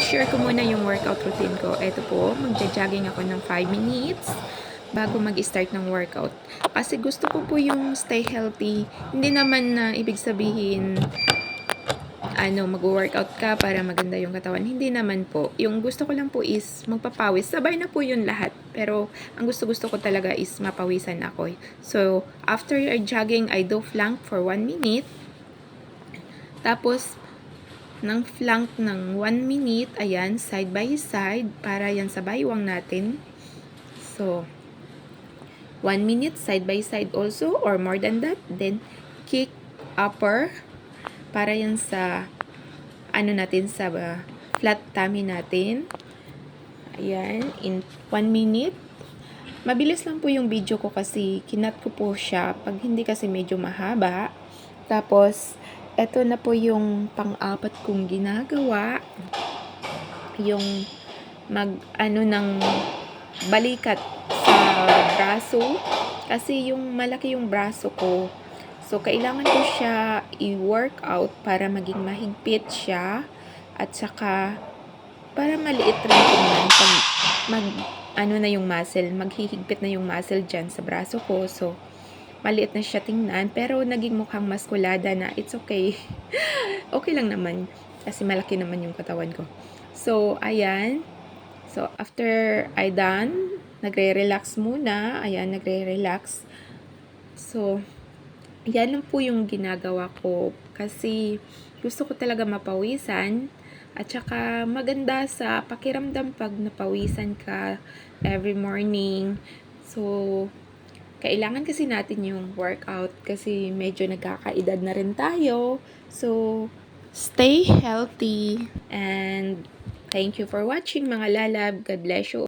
i-share ko muna yung workout routine ko. Ito po, magja-jogging ako ng 5 minutes bago mag-start ng workout. Kasi gusto ko po yung stay healthy. Hindi naman na ibig sabihin mag-workout ka para maganda yung katawan. Hindi naman po. Yung gusto ko lang po is magpapawis. Sabay na po yun lahat. Pero ang gusto-gusto ko talaga is mapawisan ako. So, after jogging, I do plank for 1 minute. Tapos, ng flank ng 1 minute, ayan, side by side, para yan sa baywang natin. So, 1 minute, side by side also, or more than that. Then, kick upper, para yan sa, natin, sa flat tummy natin. Ayan, in 1 minute. Mabilis lang po yung video ko kasi kinat ko po siya. Pag hindi kasi medyo mahaba. Tapos, eto na po yung pang-apat kong ginagawa. Yung ng balikat sa braso. Kasi yung malaki yung braso ko. So, kailangan ko siya i-workout para maging mahigpit siya. At saka, para maliit rin tingnan pag na yung muscle, maghihigpit na yung muscle dyan sa braso ko. So, maliit na siya tingnan, pero naging mukhang maskulada na. It's okay. Okay lang naman, kasi malaki naman yung katawan ko. So, ayan. So, after I done, nagre-relax muna. Ayan, nagre-relax. So, yan lang po yung ginagawa ko. Kasi, gusto ko talaga mapawisan. At saka, maganda sa pakiramdam pag napawisan ka every morning. So, kailangan kasi natin yung workout kasi medyo nagkakaedad na rin tayo. So, stay healthy and thank you for watching mga lalab. God bless you.